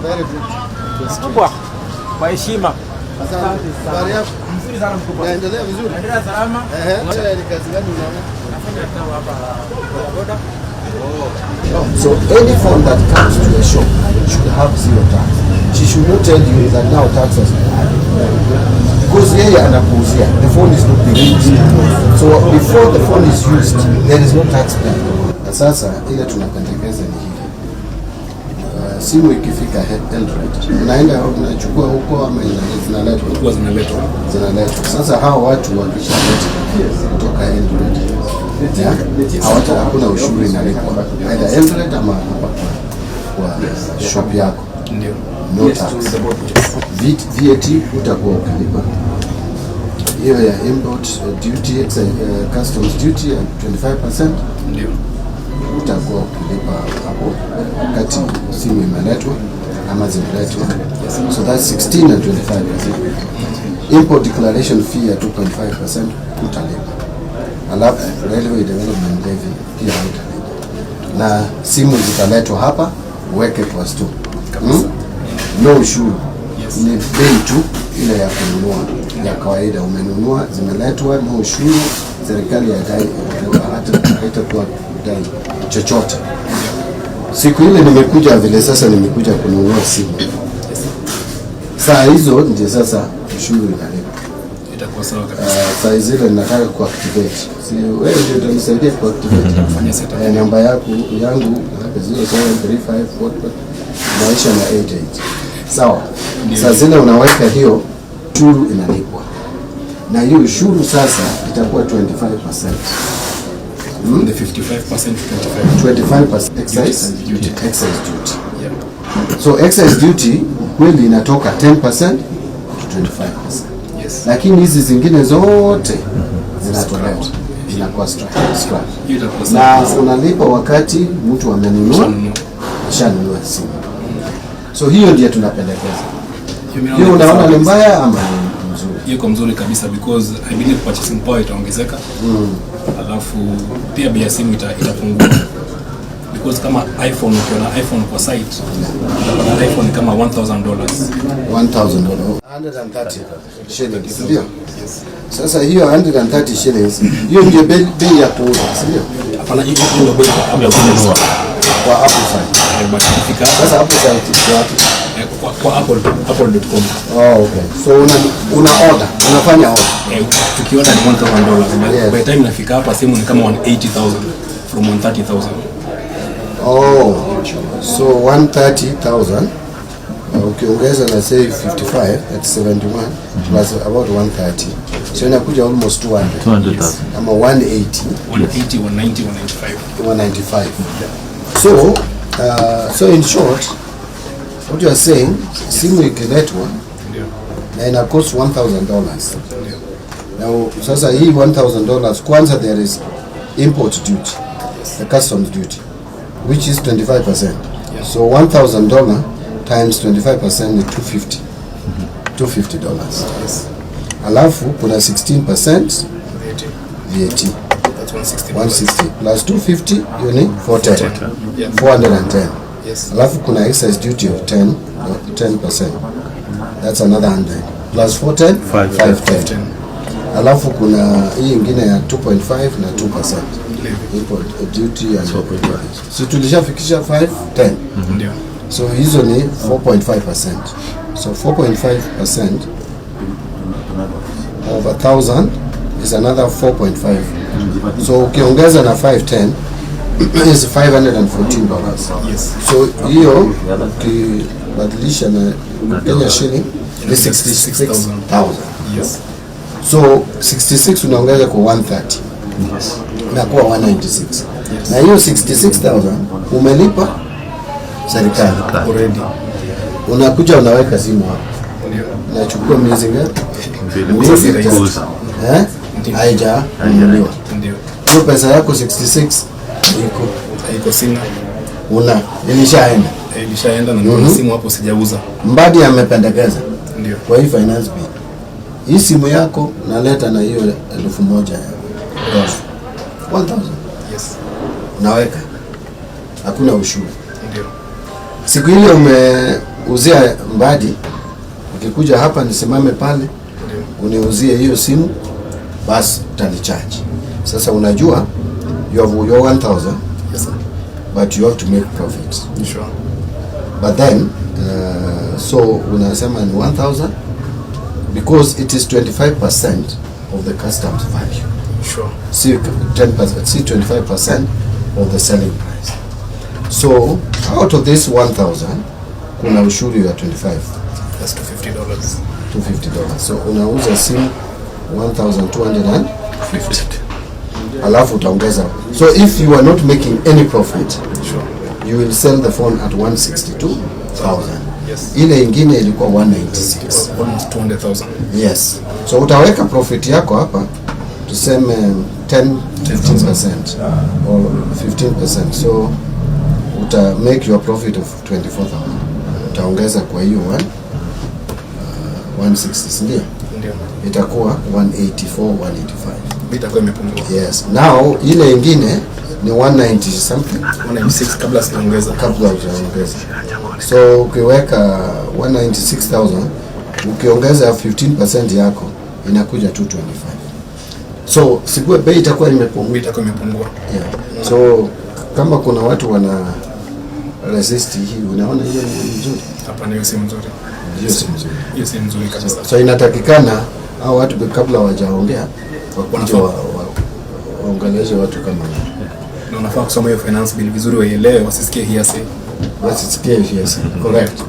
Very good. Kubwa. Kwa heshima. Asante. Habari yako? Mzuri sana mkubwa. Naendelea vizuri. Naendelea salama. Wewe ni kazi gani unaona? Nafanya kazi hapa boda. So any phone that comes to a shop should have zero tax. She should not tell you that now taxes because yeye anakuuzia. The phone is not being used. So before the phone is used, there is no tax paid. Na sasa ile tunapendekeza ni hili. Simu ikifika Eldoret, unaenda unachukua huko ama zinaletwa? Zinaletwa. Sasa hao watu wakishaleta kutoka Eldoret, hakuna ushuru inalipwa either Eldoret ama hapa kwa shop yako. Ndio. No tax. VAT utakuwa ukilipa. Hiyo ya import duty, customs duty ya 25%. Ndio. Utakuwa ukilipa hapo wakati simu imeletwa ama zimeletwa. So that's 16 and 25%. Import declaration fee ya 2.5% utalipa. Alafu railway development levy pia utalipa. Na simu zitaletwa hapa uweke kwa store. No ushuru. Ni bei tu ile ya kununua ya kawaida, umenunua zimeletwa, no ushuru. Serikali ya dai hata haitakuwa dai chochote. Siku ile nimekuja vile sasa nimekuja kununua simu. Saa hizo ndio sasa ushuru inalipa. Itakuwa sawa kabisa. Saa zile nataka kuactivate. Si wewe ndio utanisaidia kuactivate. Fanya setup. Namba yangu 0735 maisha na 88. Sawa. Saa zile unaweka hiyo ushuru inalipwa. Na hiyo ushuru sasa itakuwa 25%. The 55%, 25% excise duty. Yeah. So excise duty kweli inatoka 10% to 25%. Yes. Lakini hizi zingine zote zinatolewa, zinakuwa scrap. Hiyo itakuwa Na sawa. unalipa wakati mtu amenunua shanunua simu. So hiyo ndiyo tunapendekeza. Hiyo unaona ni mbaya ama ni mzuri? Hiyo mzuri kabisa because I believe purchasing power itaongezeka. Alafu pia bei ya simu itapungua. Because kama iPhone, ukiona iPhone kwa site, na iPhone kama $1,000. $1,000. 130 shillings, ndio? Sasa hiyo 130 shillings, hiyo ndio bei ya kuuza, ndio? Hapana, hiyo ndio bei ya kununua. Kwa Apple site. Sasa Apple site iko wapi? Kwa apple.com. Oh, okay. So una order, unafanya order. Tukiona ni $1,000. By the time nafika hapa simu ni kama 180,000 from 130,000. Oh. So 130,000. Ukiongeza na say 55 at 71 plus about 130. So inakuja almost 200,000. Ama 180. 180, 190, 195. So in short, what you are saying, simu ikiletwa na ina cost $1,000. Now sasa hii $1,000 kwanza there is import duty, the customs duty, which is 25%. So $1,000 times 25% ni $250. Alafu kuna 16% VAT. That's 160. 160 plus 250 hiyo ni 410. Yes. Alafu kuna excise duty of 10%. That's another 100. Plus 410 510. Alafu kuna hii ingine ya 2.5 na 2%. Import duty and so tulishafikisha 510. Ndio. So hizo ni 4.5%. So 4.5% of 1,000 is another 4.5. So ukiongeza na 510 is $514. Yes. So hiyo ukibadilisha na Kenya shilling ni 66,000. Yes. So 66 unaongeza kwa 130. Inakuwa 196. Na hiyo 66,000 umelipa serikali Already. Unakuja unaweka simu hapo. Ndio. Unachukua miezi ngapi? Miezi haijanunuliwa. Ndio. Hiyo pesa yako 66 Iko sina. Ilishaenda. Ilishaenda na ndio simu hapo sijauza. Mbadi amependekeza. Ndio. Kwa hii finance bill. Hii simu yako naleta na hiyo 1,000 ya dola. 1,000. Yes. Unaweka. Hakuna ushuru. Ndio. Siku ile umeuzia Mbadi, ukikuja hapa nisimame pale, uniuzie hiyo simu, basi utanichaji. Sasa unajua you have your 1000. Yes sir. But you have to make profit. Sure. But then so unasema ni 1000 because it is 25% of the customs value. Sure. See 10%, see 25% of the selling price. So out of this 1000 kuna ushuru ya 25. That's $250. $250. So unauza simu 1250. Alafu utaongeza. So if you are not making any profit, Sure. you will sell the phone at 162,000. Yes. Ile ingine ilikuwa 196. Almost 200,000. Yes. So utaweka profit yako hapa tuseme 10-15% or 15%. So uta make your profit of 24,000. Utaongeza kwa hiyo 160, ndio? Ndio. Itakuwa 184, 185. Itakuwa imepungua. Yes. Now ile ingine ni 190 something 196 kabla sijaongeza. kabla hujaongeza. So ukiweka 196,000 ukiongeza 15% yako inakuja 225. So sikuwe bei itakuwa imepungua. Itakuwa imepungua. Yeah. So kama kuna watu wana resist hii, unaona hiyo ni nzuri. Hapana, hiyo si mzuri. Hiyo si nzuri. Hiyo si nzuri kabisa. So inatakikana hao watu kabla wajaongea wakuje waongeleze watu kama Na unafaa kusoma hiyo finance bill vizuri, waelewe, wasisikie hearsay. wasisikie hearsay. Correct.